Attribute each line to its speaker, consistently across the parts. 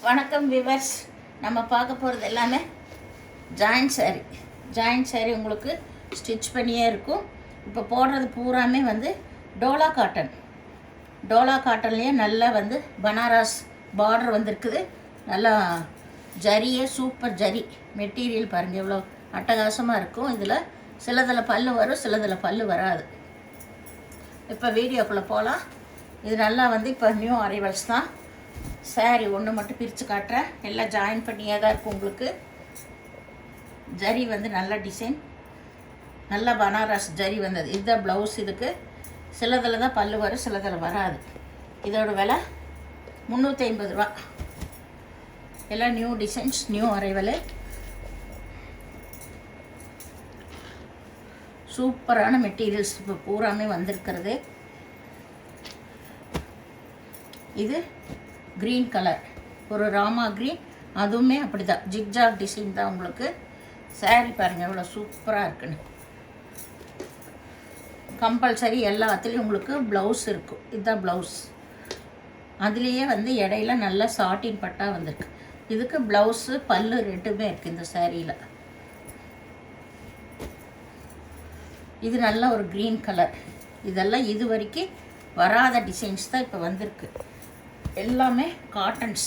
Speaker 1: வணக்கம் விவர்ஸ். நம்ம பார்க்க போகிறது எல்லாமே ஜாயிண்ட் சாரீ உங்களுக்கு ஸ்டிச் பண்ணியே இருக்கும். இப்போ போடுறது பூராமே வந்து டோலா காட்டன்லேயே நல்லா வந்து பனாரஸ் பார்டர் வந்துருக்குது. நல்லா ஜரியே சூப்பர் ஜரி மெட்டீரியல் பாருங்கள் எவ்வளோ அட்டகாசமாக இருக்கும். இதில் சிலதில் பல்லு வரும், சிலதில் பல்லு வராது. இப்போ வீடியோக்குள்ளே போகலாம். இது நல்லா வந்து இப்போ நியூ அரைவல்ஸ் தான். சாரீ ஒன்று மட்டும் பிரித்து காட்டுறேன். எல்லாம் ஜாயின் பண்ணியே தான் இருக்கும். உங்களுக்கு ஜரி வந்து நல்ல டிசைன், நல்ல பனாரஸ் ஜரி வந்தது. இதுதான் ப்ளவுஸ். இதுக்கு சிலதில் தான் பல்லு வரும், சிலதில் வராது. இதோட விலை 350 ரூபா. எல்லாம் நியூ டிசைன்ஸ், நியூ அரைவல். சூப்பரான மெட்டீரியல்ஸ் இப்போ பூராமே வந்திருக்கிறது. இது க்ரீன் கலர், ஒரு ராமா க்ரீன், அதுவுமே அப்படி தான் ஜிக்ஜாக் டிசைன் தான். உங்களுக்கு சாரீ பாருங்கள் எவ்வளோ சூப்பராக இருக்குன்னு. கம்பல்சரி எல்லாத்துலேயும் உங்களுக்கு ப்ளவுஸ் இருக்கும். இதுதான் ப்ளவுஸ். அதுலேயே வந்து இடையில நல்லா சாட்டின் பட்டா வந்திருக்கு. இதுக்கு ப்ளவுஸு பல்லு ரெண்டுமே இருக்குது இந்த சாரியில். இது நல்ல ஒரு க்ரீன் கலர். இதெல்லாம் இது வரைக்கும் வராத டிசைன்ஸ் தான் இப்போ வந்திருக்கு. எல்லாமே காட்டன்ஸ்,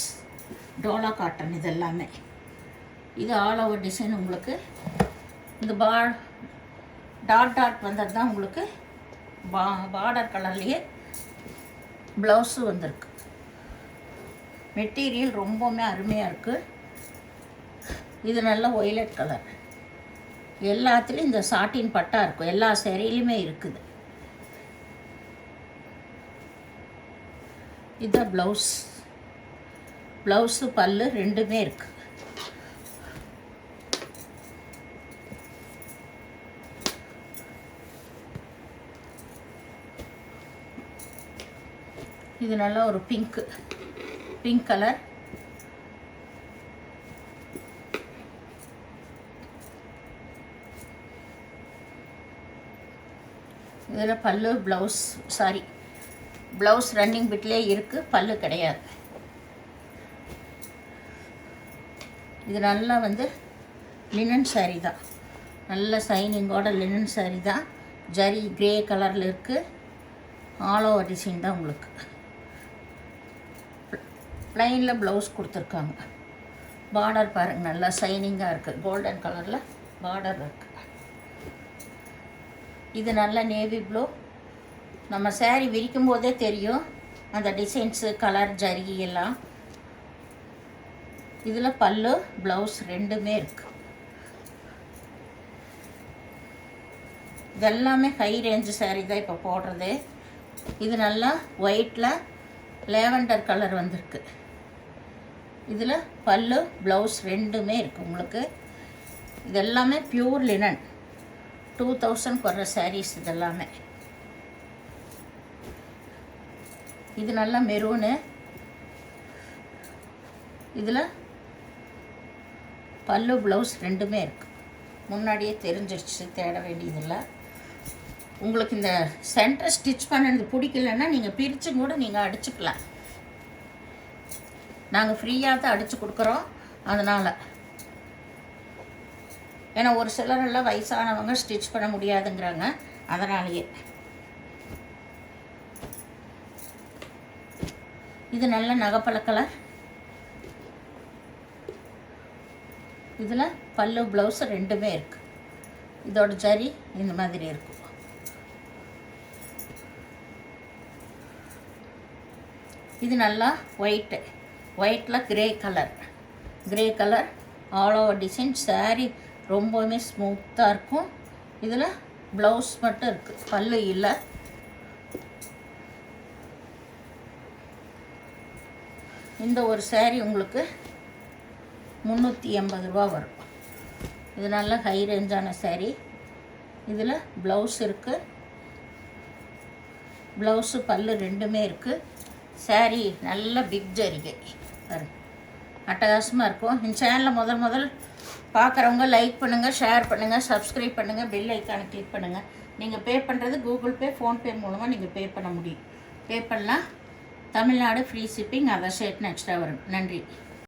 Speaker 1: டோலா காட்டன். இது எல்லாமே இது ஆல் ஓவர் டிசைன். உங்களுக்கு இந்த டாட் வந்தது தான். உங்களுக்கு பார்டர் கலர்லேயே ப்ளவுஸு வந்திருக்கு. மெட்டீரியல் ரொம்பவுமே அருமையாக இருக்குது. இது நல்ல ஒய்லட் கலர். எல்லாத்துலேயும் இந்த சாட்டின் பட்டா இருக்கும். எல்லா சேரீலையுமே இருக்குது. இதுதான் ப்ளவுஸு பல்லு ரெண்டுமே இருக்குது. இது நல்லா ஒரு பிங்க் கலர். இதில் பல்லு ப்ளவுஸ் ரன்னிங் பிட்லேயே இருக்குது, பல்லு கிடையாது. இது நல்லா வந்து லினன் சாரீ தான். நல்ல சைனிங்கோட லினன் சாரீ தான். ஜரி கிரே கலரில் இருக்குது. ஆல் ஓவர் டிசைன் தான். உங்களுக்கு ப்ளைனில் ப்ளவுஸ் கொடுத்துருக்காங்க. பார்டர் பாருங்கள் நல்லா சைனிங்காக இருக்குது. கோல்டன் கலரில் பார்டர் இருக்குது. இது நல்ல நேவி ப்ளூ. நம்ம சாரீ விரிக்கும் போதே தெரியும் அந்த டிசைன்ஸு, கலர், ஜரி எல்லாம். இதில் பல்லு ப்ளவுஸ் ரெண்டுமே இருக்குது. இதெல்லாமே ஹை ரேஞ்சு சாரீ தான் இப்போ போடுறது. இது நல்லா ஒயிட்டில் லேவண்டர் கலர் வந்திருக்கு. இதில் பல்லு ப்ளவுஸ் ரெண்டுமே இருக்குது உங்களுக்கு. இதெல்லாமே பியூர் லினன். 2000 வர்ற சாரீஸ் இதெல்லாமே. இது நல்லா மெரூனு. இதில் பல்லு ப்ளவுஸ் ரெண்டுமே இருக்குது. முன்னாடியே தெரிஞ்சிருச்சு, தேட வேண்டியதில்லை. உங்களுக்கு இந்த சென்டர் ஸ்டிச் பண்ணது பிடிக்கலன்னா நீங்கள் பிரித்து கூட நீங்கள் அடிச்சுக்கலாம். நாங்கள் ஃப்ரீயாக தான் அடித்து கொடுக்குறோம். அதனால் ஏன்னா ஒரு சிலரெல்லாம் வயசானவங்க ஸ்டிச் பண்ண முடியாதுங்கிறாங்க. அதனாலேயே இது நல்ல நகைப்பழ கலர். இதில் பல்லு ப்ளவுஸ் ரெண்டுமே இருக்குது. இதோட ஜரி இந்த மாதிரி இருக்கும். இது நல்லா ஒயிட்டில் grey colour all over design. Sari ரொம்பவுமே ஸ்மூத்தாக இருக்கும். இதில் ப்ளவுஸ் மட்டும் இருக்குது, பல்லு இல்லை. இந்த ஒரு சாரீ உங்களுக்கு 380 ரூபா வரும். இது நல்ல ஹை ரேஞ்சான சாரீ. இதில் ப்ளவுஸ் இருக்குது, ப்ளவுஸு பல்லு ரெண்டுமே இருக்குது. சாரீ நல்ல பிக் ஜரிகை பாருங்க, அட்டகாசமாக இருக்கும். இந்த சேனலில் முதல் பார்க்குறவங்க லைக் பண்ணுங்கள், ஷேர் பண்ணுங்கள், சப்ஸ்கிரைப் பண்ணுங்கள், பெல் ஐக்கானை கிளிக் பண்ணுங்கள். நீங்கள் பே பண்ணுறது கூகுள் பே, ஃபோன்பே மூலமாக நீங்கள் பே பண்ண முடியும். பே பண்ணலாம். தமிழ்நாடு ஃப்ரீ ஷிப்பிங், அதர் ஸ்டேட்னு எக்ஸ்ட்ரா வரும். நன்றி.